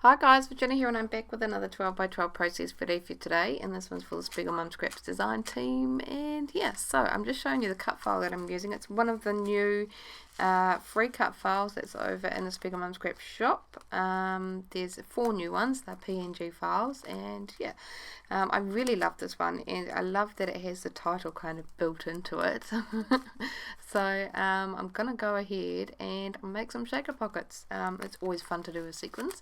Hi guys, Virginia here and I'm back with another 12 by 12 process video for today, and this one's for the SpiegelMom Scraps design team. And yes, so I'm just showing you the cut file that I'm using. It's one of the new free cut files that's over in the SpiegelMom Scraps shop. There's 4 new ones, they're PNG files, and yeah, I really love this one, and I love that it has the title kind of built into it. So I'm gonna go ahead and make some shaker pockets. It's always fun to do with sequins.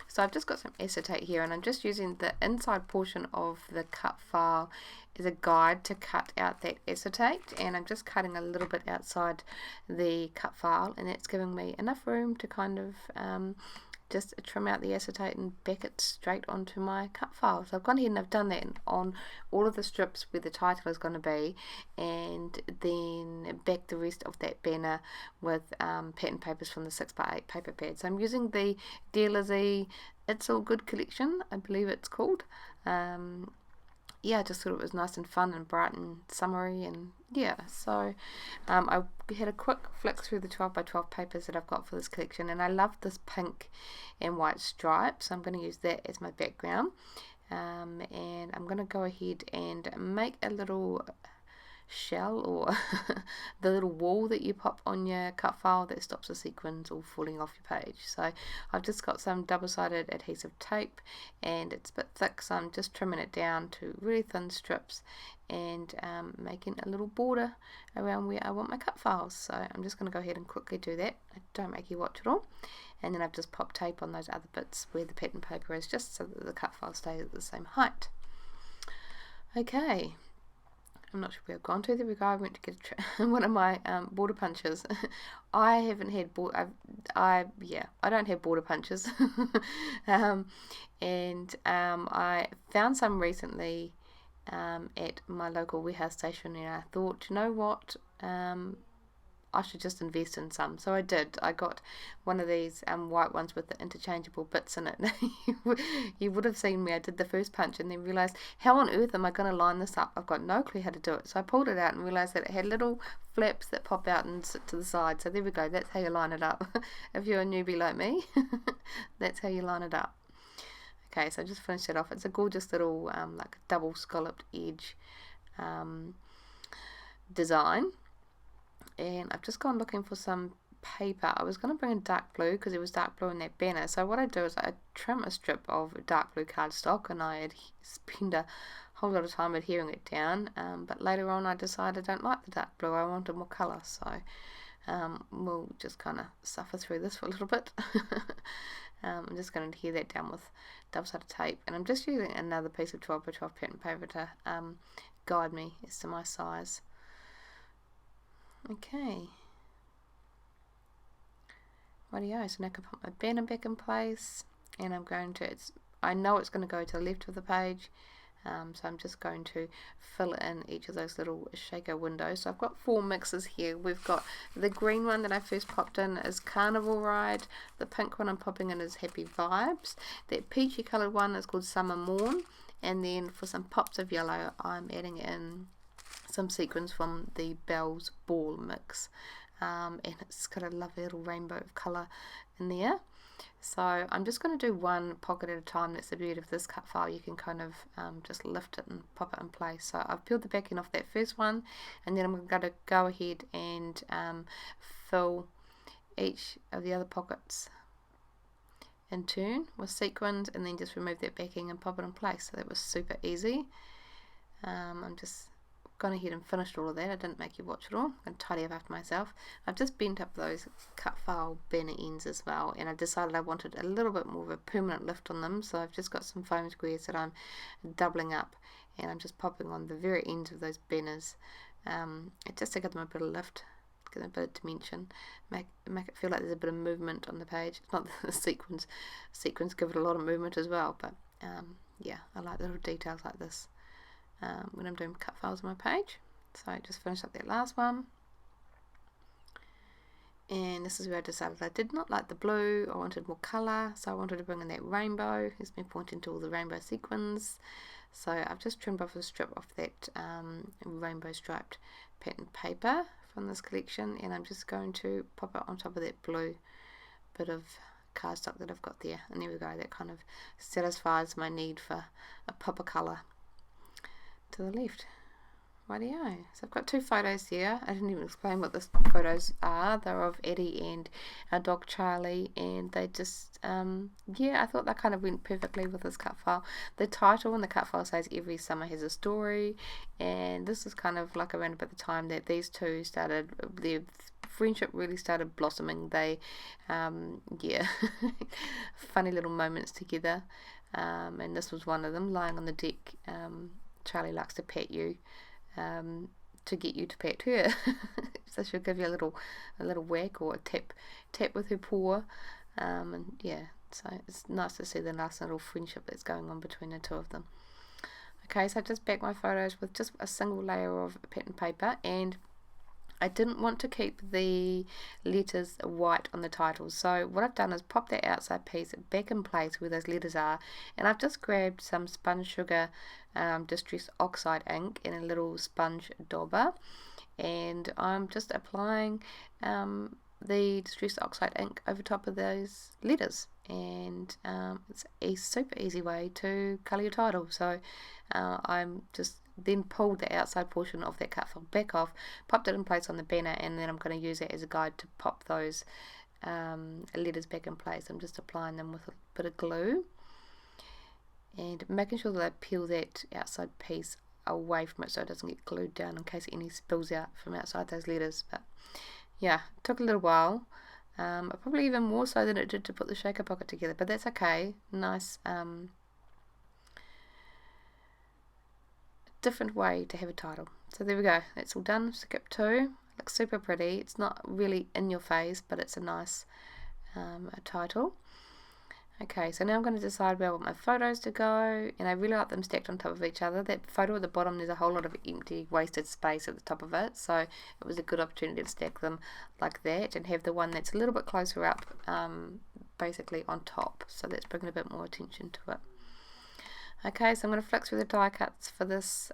So I've just got some acetate here, and I'm just using the inside portion of the cut file as a guide to cut out that acetate, and I'm just cutting a little bit outside the cut file, and that's giving me enough room to kind of just trim out the acetate and back it straight onto my cut file. So I've gone ahead and I've done that on all of the strips where the title is going to be, and then back the rest of that banner with pattern papers from the 6x8 paper pad. So I'm using the Dear Lizzie It's All Good collection, I believe it's called. Yeah, I just thought it was nice and fun and bright and summery, and yeah, so I had a quick flick through the 12 by 12 papers that I've got for this collection, and I love this pink and white stripe, so I'm going to use that as my background. And I'm going to go ahead and make a little shell, or the little wall that you pop on your cut file that stops the sequins all falling off your page. So I've just got some double-sided adhesive tape, and it's a bit thick, so I'm just trimming it down to really thin strips and making a little border around where I want my cut files. So I'm just going to go ahead and quickly do that. I don't make you watch it all. And then I've just popped tape on those other bits where the pattern paper is, just so that the cut file stays at the same height. Okay, I'm not sure where I've gone to. There we go. I went to get one of my border punches. I haven't had I don't have border punches. And I found some recently at my local warehouse station, and I thought, you know what, I should just invest in some. So I did. I got one of these white ones with the interchangeable bits in it. You would have seen me. I did the first punch and then realised, how on earth am I going to line this up? I've got no clue how to do it. So I pulled it out and realised that it had little flaps that pop out and sit to the side. So there we go. That's how you line it up. If you're a newbie like me, that's how you line it up. Okay, so I just finished it off. It's a gorgeous little like double scalloped edge design. And I've just gone looking for some paper. I was going to bring in dark blue because it was dark blue in that banner. So what I do is I trim a strip of dark blue cardstock, and I spend a whole lot of time adhering it down. But later on I decided I don't like the dark blue. I wanted more colour. So we'll just kind of suffer through this for a little bit. I'm just going to adhere that down with double-sided tape. And I'm just using another piece of 12 by 12 pattern paper to guide me as to my size. Okay, rightio, so now I can put my banner back in place, and I'm going to, I know it's going to go to the left of the page, so I'm just going to fill in each of those little shaker windows. So I've got 4 mixes here. We've got the green one that I first popped in is Carnival Ride, the pink one I'm popping in is Happy Vibes, that peachy coloured one is called Summer Morn, and then for some pops of yellow I'm adding in some sequins from the Bells Ball mix, and it's got a lovely little rainbow of colour in there. So I'm just going to do one pocket at a time. That's the beauty of this cut file. You can kind of just lift it and pop it in place. So I've peeled the backing off that first one, and then I'm going to go ahead and fill each of the other pockets in turn with sequins, and then just remove that backing and pop it in place. So that was super easy. I'm just gone ahead and finished all of that. I didn't make you watch it all. I'm going to tidy up after myself. I've just bent up those cut file banner ends as well, and I decided I wanted a little bit more of a permanent lift on them, so I've just got some foam squares that I'm doubling up, and I'm just popping on the very ends of those banners, just to give them a bit of lift, give them a bit of dimension, make it feel like there's a bit of movement on the page. It's not the sequins give it a lot of movement as well, but yeah, I like little details like this when I'm doing cut files on my page. So I just finished up that last one, and this is where I decided I did not like the blue. I wanted more colour, so I wanted to bring in that rainbow. Here's me pointing to all the rainbow sequins. So I've just trimmed off a strip of that rainbow striped pattern paper from this collection, and I'm just going to pop it on top of that blue bit of cardstock that I've got there. And there we go, that kind of satisfies my need for a pop of colour to the left. Rightio. So I've got two photos here. I didn't even explain what the photos are. They're of Eddie and our dog Charlie, and they just, yeah, I thought that kind of went perfectly with this cut file. The title and the cut file says Every Summer Has a Story, and this is kind of like around about the time that these two started, their friendship really started blossoming. They, yeah, funny little moments together, and this was one of them, lying on the deck. Charlie likes to pet you, to get you to pet her. So she'll give you a little whack or a tap with her paw, and yeah, so it's nice to see the nice little friendship that's going on between the two of them. Okay, so I just backed my photos with just a single layer of pattern paper, and I didn't want to keep the letters white on the titles, so what I've done is pop that outside piece back in place where those letters are, and I've just grabbed some spun sugar distress oxide ink in a little sponge dauber, and I'm just applying the distress oxide ink over top of those letters, and it's a super easy way to colour your title. So I'm just then pulled the outside portion of that cut file back off, popped it in place on the banner, and then I'm going to use it as a guide to pop those letters back in place. I'm just applying them with a bit of glue and making sure that I peel that outside piece away from it so it doesn't get glued down in case any spills out from outside those letters. But yeah, it took a little while, probably even more so than it did to put the shaker pocket together, but that's okay. Nice different way to have a title. So there we go, that's all done. Skip 2, looks super pretty. It's not really in your face, but it's a nice a title. Okay, so now I'm going to decide where I want my photos to go, and I really like them stacked on top of each other. That photo at the bottom, there's a whole lot of empty wasted space at the top of it, so it was a good opportunity to stack them like that and have the one that's a little bit closer up basically on top, so that's bringing a bit more attention to it. Okay, so I'm going to flick through the die cuts for this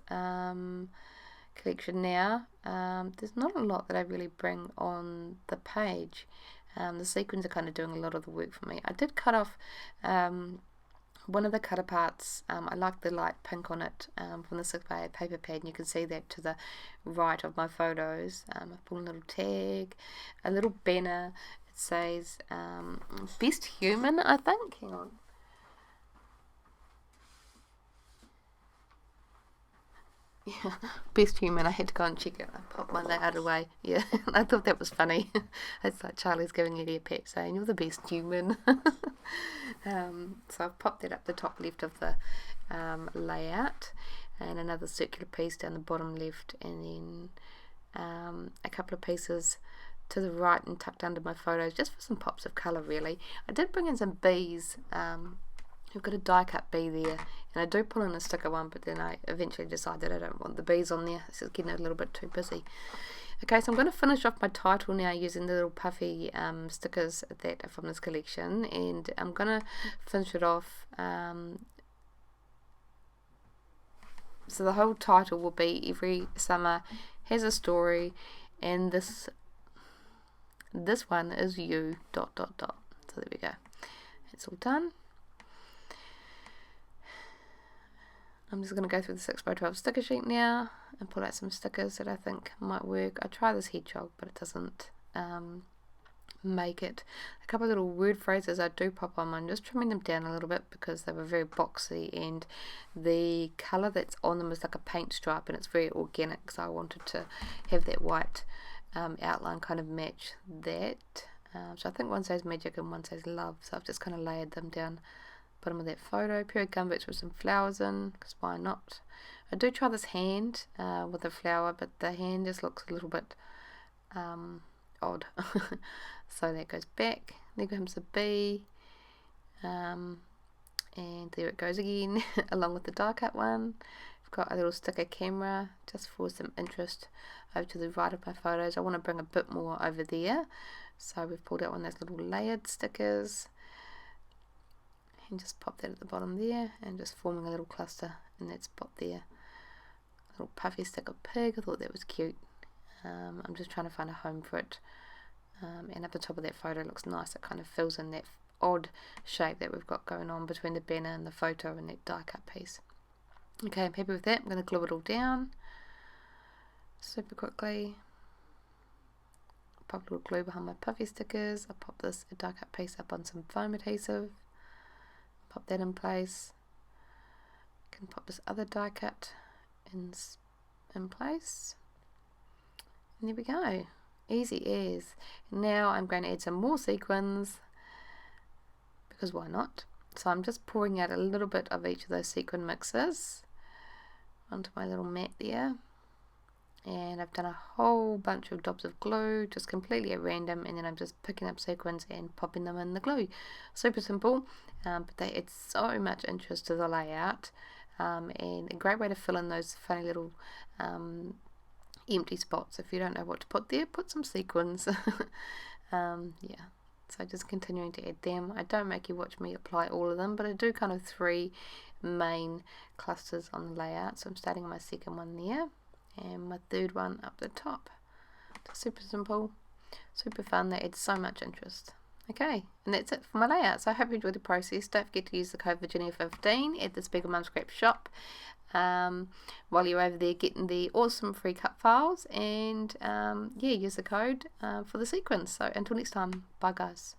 collection now. There's not a lot that I really bring on the page. The sequins are kind of doing a lot of the work for me. I did cut off one of the cut aparts. I like the light pink on it from the 6x8 paper pad, and you can see that to the right of my photos. I've pulled a little tag, a little banner. It says Best Human, I think. Hang on. Yeah, Best Human. I had to go and check it. I popped my layout away. Yeah, I thought that was funny. It's like Charlie's giving Eddie a pet saying, "You're the best human." So I've popped that up the top left of the layout, and another circular piece down the bottom left, and then a couple of pieces to the right and tucked under my photos, just for some pops of colour really. I did bring in some bees. I've got a die cut bee there, and I do pull in a sticker one, but then I eventually decide that I don't want the bees on there. This is getting a little bit too busy. Okay, so I'm going to finish off my title now using the little puffy stickers that are from this collection, and I'm going to finish it off. So the whole title will be Every Summer Has a Story, and this one is you ... So there we go. It's all done. I'm just going to go through the 6x12 sticker sheet now and pull out some stickers that I think might work. I try this hedgehog, but it doesn't make it. A couple of little word phrases I do pop on mine, just trimming them down a little bit because they were very boxy, and the colour that's on them is like a paint stripe, and it's very organic, so I wanted to have that white outline kind of match that. So I think one says magic and one says love, so I've just kind of layered them down bottom of that photo. Pair of gumboots with some flowers in, because why not? I do try this hand with a flower, but the hand just looks a little bit odd. So that goes back. There comes the bee, and there it goes again along with the die cut one. I've got a little sticker camera just for some interest over to the right of my photos. I want to bring a bit more over there, so we've pulled out one of those little layered stickers and just pop that at the bottom there, and just forming a little cluster in that spot there. A little puffy sticker pig, I thought that was cute. I'm just trying to find a home for it, and at the top of that photo looks nice. It kind of fills in that odd shape that we've got going on between the banner and the photo and that die cut piece. Okay, I'm happy with that. I'm going to glue it all down super quickly. Pop a little glue behind my puffy stickers. I'll pop this die cut piece up on some foam adhesive. Pop that in place. Can pop this other die cut in place. And there we go. Easy as. Now I'm going to add some more sequins, because why not? So I'm just pouring out a little bit of each of those sequin mixes onto my little mat there. And I've done a whole bunch of dobs of glue, just completely at random, and then I'm just picking up sequins and popping them in the glue. Super simple, but they add so much interest to the layout, and a great way to fill in those funny little empty spots. If you don't know what to put there, put some sequins. Yeah, so just continuing to add them. I don't make you watch me apply all of them, but I do kind of 3 main clusters on the layout. So I'm starting on my second one there, and my third one up the top. Super simple, super fun. They add so much interest. Okay, and that's it for my layout. So I hope you enjoyed the process. Don't forget to use the code Virginia15 at the SpiegelMom Scrap shop while you're over there getting the awesome free cut files, and yeah, use the code for the sequence. So until next time, bye guys.